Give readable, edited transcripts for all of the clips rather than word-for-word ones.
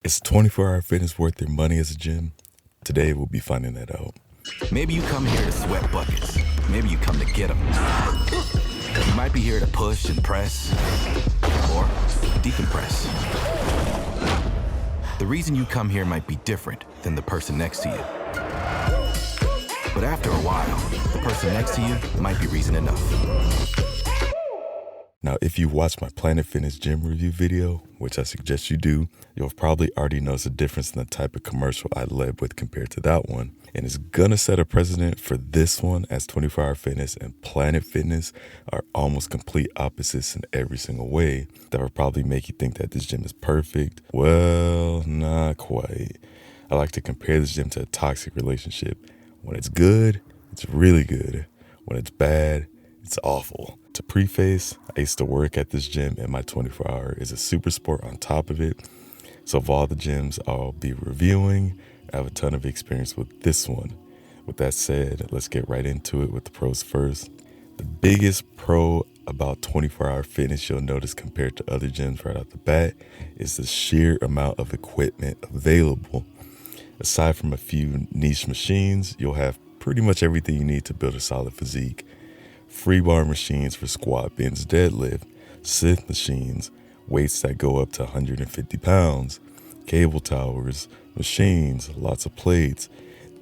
Is 24-hour fitness worth your money as a gym? Today we'll be finding that out. Maybe you come here to sweat buckets. Maybe you come to get them. You might be here to push and press, or decompress. The reason you come here might be different than the person next to you. But after a while, the person next to you might be reason enough. Now, if you watched my Planet Fitness gym review video, which I suggest you do, you'll probably already notice a difference in the type of commercial I led with compared to that one. And it's gonna set a precedent for this one, as 24-hour fitness and Planet Fitness are almost complete opposites in every single way. That will probably make you think that this gym is perfect. Well, not quite. I like to compare this gym to a toxic relationship. When it's good, it's really good. When it's bad, it's awful. To preface, I used to work at this gym, and my 24-hour is a super sport on top of it. So of all the gyms I'll be reviewing, I have a ton of experience with this one. With that said, let's get right into it with the pros first. The biggest pro about 24-hour fitness you'll notice compared to other gyms right off the bat is the sheer amount of equipment available. Aside from a few niche machines, you'll have pretty much everything you need to build a solid physique. Free bar machines for squat, bench, deadlift, synth machines, weights that go up to 150 pounds, cable towers, machines, lots of plates,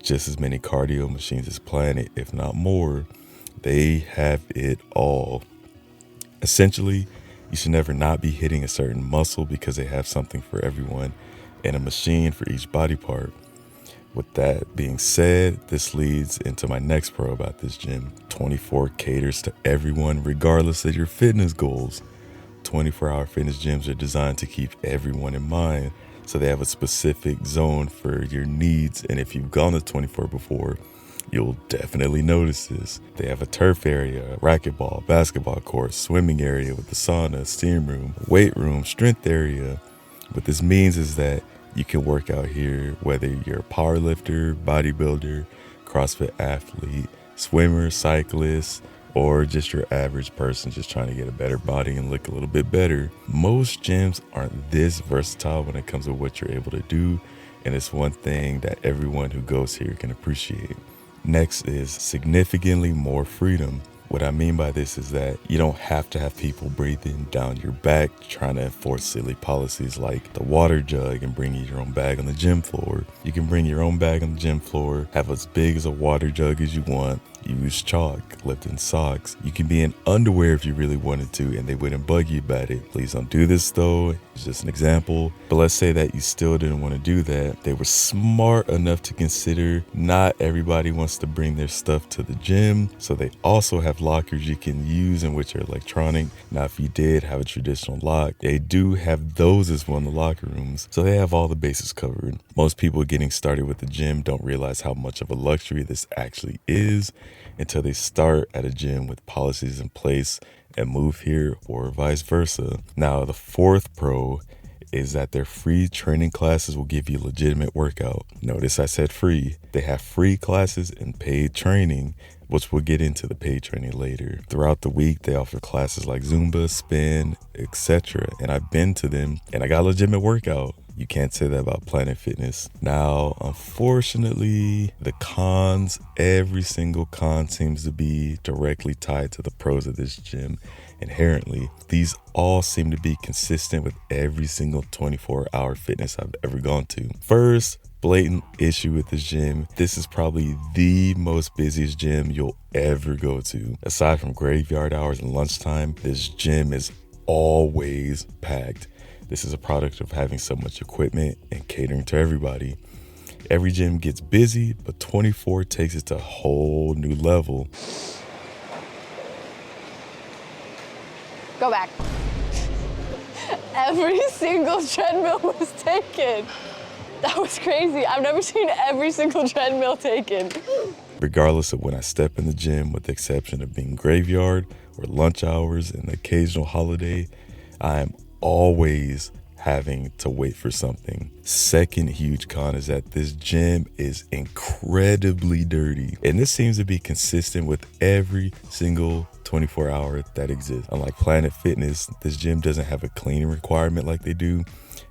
just as many cardio machines as Planet, if not more. They have it all. Essentially, you should never not be hitting a certain muscle because they have something for everyone and a machine for each body part. With that being said, this leads into my next pro about this gym. 24 caters to everyone regardless of your fitness goals. 24-hour fitness gyms are designed to keep everyone in mind, so they have a specific zone for your needs. And if you've gone to 24 before, you'll definitely notice this. They have a turf area, racquetball, basketball court, swimming area with the sauna, steam room, weight room, strength area. What this means is that you can work out here whether you're a power lifter, bodybuilder, CrossFit athlete, swimmer, cyclist, or just your average person just trying to get a better body and look a little bit better. Most gyms aren't this versatile when it comes to what you're able to do, and it's one thing that everyone who goes here can appreciate. Next is significantly more freedom. What I mean by this is that you don't have to have people breathing down your back trying to enforce silly policies like the water jug and bringing your own bag on the gym floor. You can bring your own bag on the gym floor, have as big as a water jug as you want, use chalk, lift in socks. You can be in underwear if you really wanted to and they wouldn't bug you about it. Please don't do this though, it's just an example. But let's say that you still didn't want to do that. They were smart enough to consider not everybody wants to bring their stuff to the gym, so they also have lockers you can use in which are electronic. Now if you did have a traditional lock, they do have those as one of the locker rooms, so they have all the bases covered. Most people getting started with the gym don't realize how much of a luxury this actually is until they start at a gym with policies in place and move here, or vice versa. Now the fourth pro is that their free training classes will give you a legitimate workout. Notice I said free. They have free classes and paid training, which we'll get into the paid training later. Throughout the week, they offer classes like Zumba, spin, etc. And I've been to them and I got a legitimate workout. You can't say that about Planet Fitness. Now, unfortunately, the cons, every single con seems to be directly tied to the pros of this gym inherently. These all seem to be consistent with every single 24-hour fitness I've ever gone to. First, blatant issue with this gym. This is probably the most busiest gym you'll ever go to. Aside from graveyard hours and lunchtime, this gym is always packed. This is a product of having so much equipment and catering to everybody. Every gym gets busy, but 24 takes it to a whole new level. Go back. Every single treadmill was taken. That was crazy. I've never seen every single treadmill taken. Regardless of when I step in the gym, with the exception of being graveyard or lunch hours and the occasional holiday, I am always having to wait for something. Second huge con is that this gym is incredibly dirty. And this seems to be consistent with every single 24-hour that exists. Unlike Planet Fitness, this gym doesn't have a cleaning requirement like they do.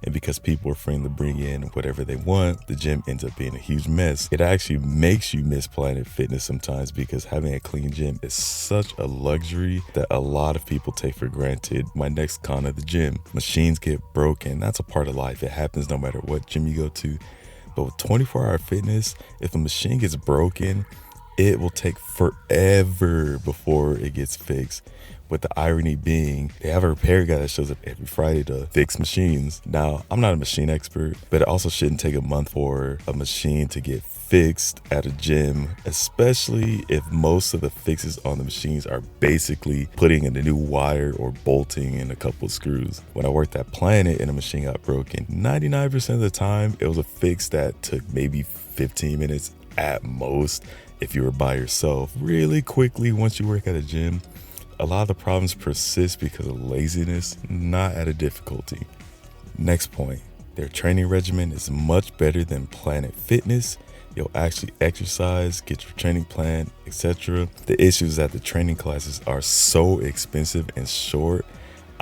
And because people are free to bring in whatever they want, the gym ends up being a huge mess. It actually makes you miss Planet Fitness sometimes because having a clean gym is such a luxury that a lot of people take for granted. My next con of the gym, machines get broken. That's a part of life. It happens no matter what gym you go to. But with 24-hour fitness, if a machine gets broken, it will take forever before it gets fixed. With the irony being, they have a repair guy that shows up every Friday to fix machines. Now, I'm not a machine expert, but it also shouldn't take a month for a machine to get fixed at a gym, especially if most of the fixes on the machines are basically putting in a new wire or bolting in a couple of screws. When I worked at Planet and a machine got broken, 99% of the time, it was a fix that took maybe 15 minutes at most if you were by yourself. Really quickly, once you work at a gym, a lot of the problems persist because of laziness, not out of difficulty. Next point, their training regimen is much better than Planet Fitness. You'll actually exercise, get your training plan, etc. The issue is that the training classes are so expensive and short.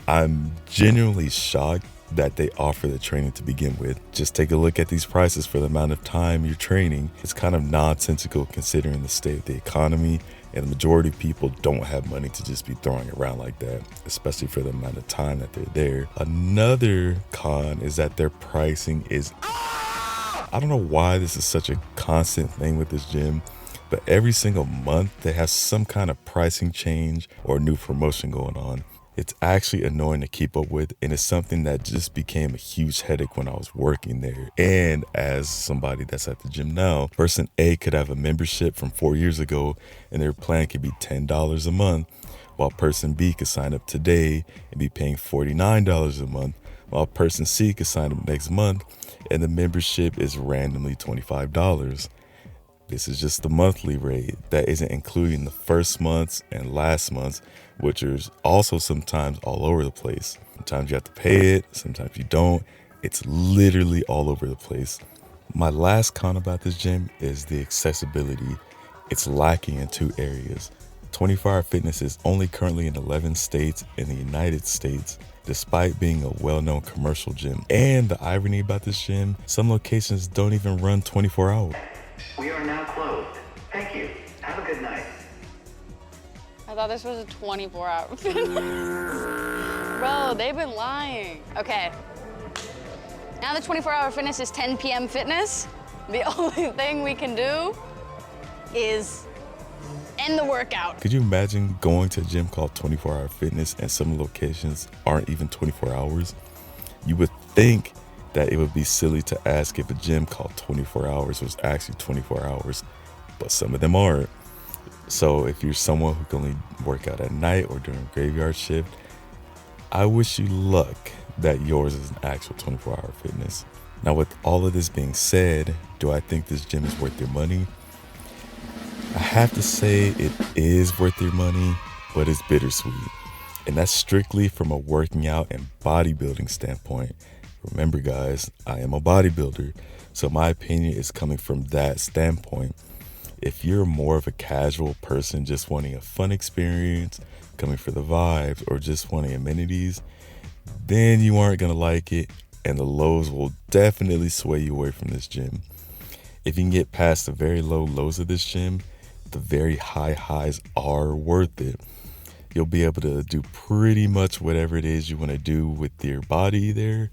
I'm genuinely shocked that they offer the training to begin with. Just take a look at these prices for the amount of time you're training. It's kind of nonsensical considering the state of the economy, and the majority of people don't have money to just be throwing around like that, especially for the amount of time that they're there. Another con is that their pricing is, I don't know why this is such a constant thing with this gym, but every single month they have some kind of pricing change or new promotion going on. It's actually annoying to keep up with, and it's something that just became a huge headache when I was working there. And as somebody that's at the gym now, person A could have a membership from 4 years ago and their plan could be $10 a month, while person B could sign up today and be paying $49 a month, while person C could sign up next month and the membership is randomly $25. This is just the monthly rate. That isn't including the first month's and last month's, which is also sometimes all over the place. Sometimes you have to pay it, sometimes you don't. It's literally all over the place. My last con about this gym is the accessibility. It's lacking in two areas. 24-hour fitness is only currently in 11 states in the United States, despite being a well-known commercial gym. And the irony about this gym, some locations don't even run 24 hours. We are now closed. Thank you. Have a good night. I thought this was a 24-hour fitness. Bro, they've been lying. Okay. Now the 24-hour fitness is 10 p.m. fitness. The only thing we can do is end the workout. Could you imagine going to a gym called 24-hour fitness and some locations aren't even 24 hours? You would think that it would be silly to ask if a gym called 24 hours was actually 24 hours, but some of them aren't. So if you're someone who can only work out at night or during graveyard shift, I wish you luck that yours is an actual 24-hour fitness. Now, with all of this being said, do I think this gym is worth your money? I have to say it is worth your money, but it's bittersweet. And that's strictly from a working out and bodybuilding standpoint. Remember, guys, I am a bodybuilder, so my opinion is coming from that standpoint. If you're more of a casual person just wanting a fun experience, coming for the vibes, or just wanting amenities, then you aren't going to like it, and the lows will definitely sway you away from this gym. If you can get past the very low lows of this gym, the very high highs are worth it. You'll be able to do pretty much whatever it is you want to do with your body there,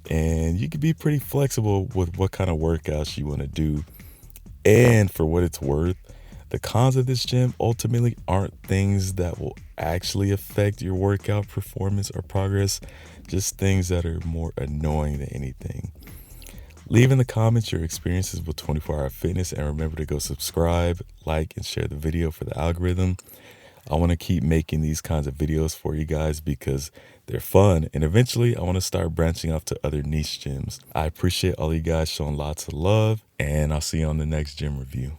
and you can be pretty flexible with what kind of workouts you want to do. And for what it's worth, the cons of this gym ultimately aren't things that will actually affect your workout performance or progress, just things that are more annoying than anything. Leave in the comments your experiences with 24-hour fitness, and remember to go subscribe, like, and share the video for the algorithm. I want to keep making these kinds of videos for you guys because they're fun, and eventually I want to start branching off to other niche gyms. I appreciate all you guys showing lots of love, and I'll see you on the next gym review.